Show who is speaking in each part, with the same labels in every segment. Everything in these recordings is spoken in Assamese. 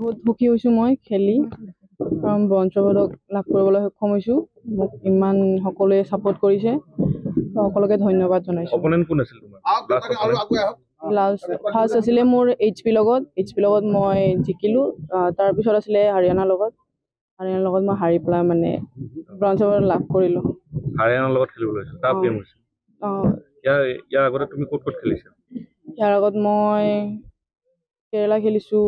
Speaker 1: বহুত সুখী হৈছোঁ মই খেলি, কাৰণ ব্ৰঞ্জ পদক লাভ কৰিবলৈ সক্ষম হৈছোঁ। মোক ইমান সকলোৱে ছাপোৰ্ট কৰিছে, সকলোকে ধন্যবাদ জনাইছোঁ।
Speaker 2: অপনেণ্ট কোন আছিল তোমাৰ?
Speaker 1: ফাৰ্ষ্ট আছিলে মোৰ HP লগত মই জিকিলোঁ। তাৰপিছত আছিলে হাৰিয়ানাৰ লগত মই হাৰি পেলাই মানে ব্ৰঞ্জ পদক লাভ কৰিলোঁ।
Speaker 2: হাৰিয়ানাৰ লগত খেলিবলৈ হৈছিল, টাফ গেম হৈছিল। ইয়াৰ আগতে তুমি ক'ত খেলিছা?
Speaker 1: ইয়াৰ আগত মই কেৰেলা খেলিছোঁ,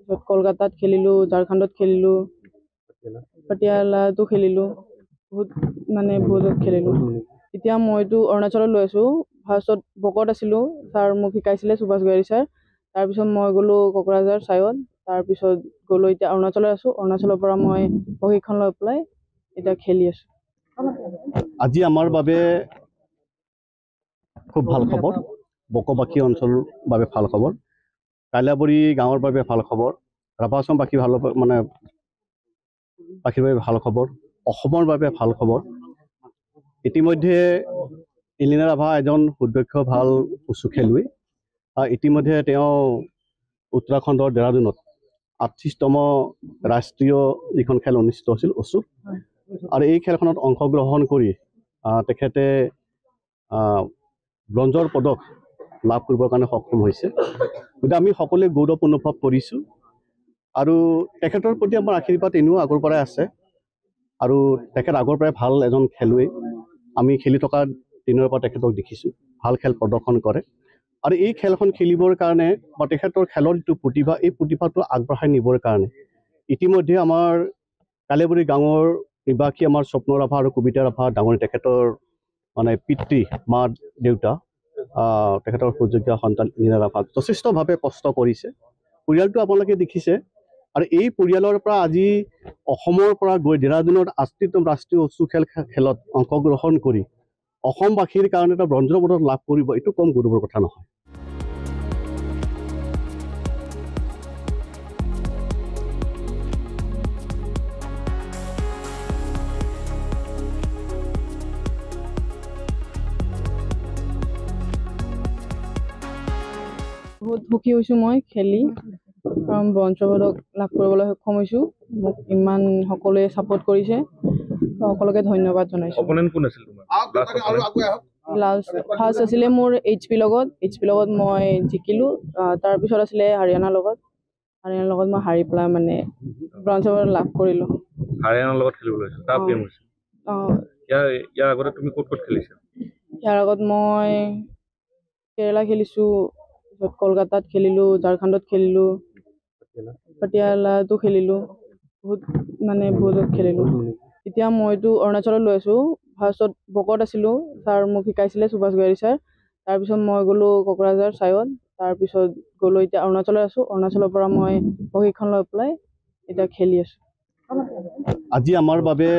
Speaker 1: তাৰপিছত কলকাতাত খেলিলোঁ, ঝাৰখণ্ডত খেলিলোঁ, পাটিয়ালাতো খেলিলোঁ, বহুত খেলিলোঁ। এতিয়া মইতো অৰুণাচলত লৈ আছোঁ। ফাৰ্ষ্টত বকত আছিলোঁ, ছাৰ মোক শিকাইছিলে সুভাষ গোৱাৰী ছাৰ। তাৰপিছত মই গ'লোঁ কোকৰাঝাৰ ছাইত, তাৰপিছত গ'লোঁ এতিয়া অৰুণাচলত আছোঁ। অৰুণাচলৰ পৰা মই প্ৰশিক্ষণ লৈ পেলাই এতিয়া খেলি আছোঁ।
Speaker 3: আজি আমাৰ বাবে খুব ভাল খবৰ, বকবাসী অঞ্চলৰ বাবে ভাল খবৰ, কাইলাবৰী গাঁৱৰ বাবে ভাল খবৰ, ৰাভাছম বাসীৰ বাবে ভাল খবৰ, অসমৰ বাবে ভাল খবৰ। ইতিমধ্যে ইলিনা ৰাভা এজন সুদক্ষ ভাল উচু খেলুৱৈ। ইতিমধ্যে তেওঁ উত্তৰাখণ্ডৰ দেৰাদুনত 38তম ৰাষ্ট্ৰীয় যিখন খেল অনুষ্ঠিত হৈছিল উচু, আৰু এই খেলখনত অংশগ্ৰহণ কৰি তেখেতে ব্ৰঞ্জৰ পদক লাভ কৰিবৰ কাৰণে সক্ষম হৈছে। গতিকে আমি সকলোৱে গৌৰৱ অনুভৱ কৰিছোঁ, আৰু তেখেতৰ প্ৰতি আমাৰ আশীৰ্বাদ এনেও আগৰ পৰাই আছে, আৰু তেখেত আগৰ পৰাই ভাল এজন খেলুৱৈ। আমি খেলি থকা দিনৰ পৰা তেখেতক দেখিছোঁ, ভাল খেল প্ৰদৰ্শন কৰে, আৰু এই খেলখন খেলিবৰ কাৰণে বা তেখেতৰ খেলৰ যিটো প্ৰতিভা, এই প্ৰতিভাটো আগবঢ়াই নিবৰ কাৰণে ইতিমধ্যে আমাৰ কালিয়াবৰী গাঁৱৰ নিবাসী আমাৰ স্বপ্ন ৰাভা আৰু কবিতা ৰাভা ডাঙৰী, তেখেতৰ পিতৃ মা দেউতা, তেখেতৰ সুযোগ্য সন্তান ইলিনা ৰাভা যথেষ্টভাৱে কষ্ট কৰিছে। পৰিয়ালটো আপোনালোকে দেখিছে, আৰু এই পৰিয়ালৰ পৰা আজি অসমৰ পৰা গৈ দেৰাদুনত 38তম ৰাষ্ট্ৰীয় উচু খেলত অংশগ্ৰহণ কৰি অসমবাসীৰ কাৰণে এটা ব্ৰঞ্জৰ পদক লাভ কৰিব, এইটো কম গৌৰৱৰ কথা নহয়।
Speaker 1: বহুত সুখী হৈছোঁ মই খেলি, কাৰণ ব্ৰঞ্জ পদক লাভ কৰিবলৈ সক্ষম হৈছোঁ। মোক ইমান সকলোৱে ছাপোৰ্ট কৰিছে, সকলোকে ধন্যবাদ জনাইছোঁ।
Speaker 2: অপনেণ্ট কোন আছিল তোমাৰ?
Speaker 1: ফাৰ্ষ্ট আছিলে মোৰ HP লগত মই জিকিলোঁ। তাৰপিছত আছিলে হাৰিয়ানাৰ লগত মই হাৰি পেলাই মানে ব্ৰঞ্জ পদক লাভ কৰিলোঁ।
Speaker 2: হাৰিয়ানাৰ লগত খেলিবলৈ হৈছিল, টাফ গেম হৈছিল। ইয়াৰ আগতে তুমি ক'ত খেলিছা?
Speaker 1: ইয়াৰ আগত মই কেৰেলা খেলিছোঁ, তাৰপিছত কলকাতাত খেলিলোঁ, ঝাৰখণ্ডত খেলিলোঁ, পাটিয়ালাতো খেলিলোঁ, বহুত খেলিলোঁ। এতিয়া মইতো অৰুণাচলত লৈ আছোঁ। ফাৰ্ষ্টত বকত আছিলোঁ, ছাৰ মোক শিকাইছিলে সুভাষ গোৱাৰী ছাৰ। তাৰপিছত মই গ'লোঁ কোকৰাঝাৰ ছাইত, তাৰপিছত গ'লোঁ এতিয়া অৰুণাচলত আছোঁ। অৰুণাচলৰ পৰা মই প্ৰশিক্ষণ লৈ পেলাই এতিয়া খেলি আছোঁ।
Speaker 3: আজি আমাৰ বাবে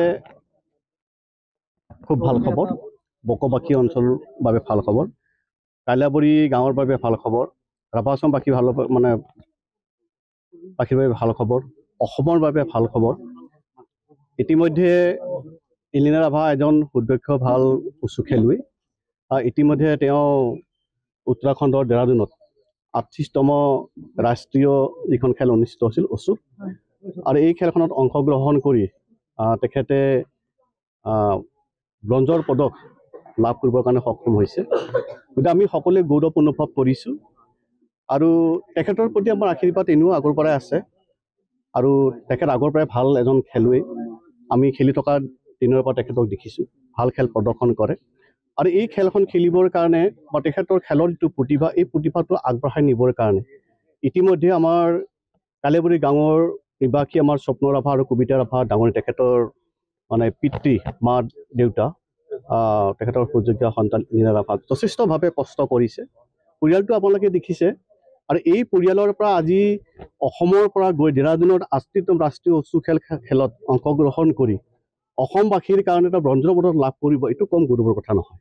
Speaker 3: খুব ভাল খবৰ, বকবাসী অঞ্চলৰ বাবে ভাল খবৰ, কাইলাবৰী গাঁৱৰ বাবে ভাল খবৰ, ৰাভাছম বাসীৰ বাবে ভাল খবৰ, অসমৰ বাবে ভাল খবৰ। ইতিমধ্যে ইলিনা ৰাভা এজন সুদক্ষ ভাল উচু খেলুৱৈ। ইতিমধ্যে তেওঁ উত্তৰাখণ্ডৰ দেৰাদুনত 38তম ৰাষ্ট্ৰীয় যিখন খেল অনুষ্ঠিত হৈছিল উচু, আৰু এই খেলখনত অংশগ্ৰহণ কৰি তেখেতে ব্ৰঞ্জৰ পদক লাভ কৰিবৰ কাৰণে সক্ষম হৈছে। গতিকে আমি সকলোৱে গৌৰৱ অনুভৱ কৰিছোঁ, আৰু তেখেতৰ প্ৰতি আমাৰ আশীৰ্বাদ এনেও আগৰ পৰাই আছে, আৰু তেখেত আগৰ পৰাই ভাল এজন খেলুৱৈ। আমি খেলি থকা দিনৰ পৰা তেখেতক দেখিছোঁ, ভাল খেল প্ৰদৰ্শন কৰে, আৰু এই খেলখন খেলিবৰ কাৰণে বা তেখেতৰ খেলৰ যিটো প্ৰতিভা, এই প্ৰতিভাটো আগবঢ়াই নিবৰ কাৰণে ইতিমধ্যে আমাৰ কালিয়াবৰী গাঁৱৰ নিবাসী আমাৰ স্বপ্ন ৰাভা আৰু কবিতা ৰাভা ডাঙৰী, তেখেতৰ পিতৃ মা দেউতা, তেখেতৰ সুযোগ্য সন্তান ইলিনা ৰাভা যথেষ্টভাৱে কষ্ট কৰিছে। পৰিয়ালটো আপোনালোকে দেখিছে, আৰু এই পৰিয়ালৰ পৰা আজি অসমৰ পৰা গৈ দেৰাদুনত 38তম ৰাষ্ট্ৰীয় উচু খেলত অংশগ্ৰহণ কৰি অসমবাসীৰ কাৰণে এটা ব্ৰঞ্জৰ পদক লাভ কৰিব, এইটো কম গৌৰৱৰ কথা নহয়।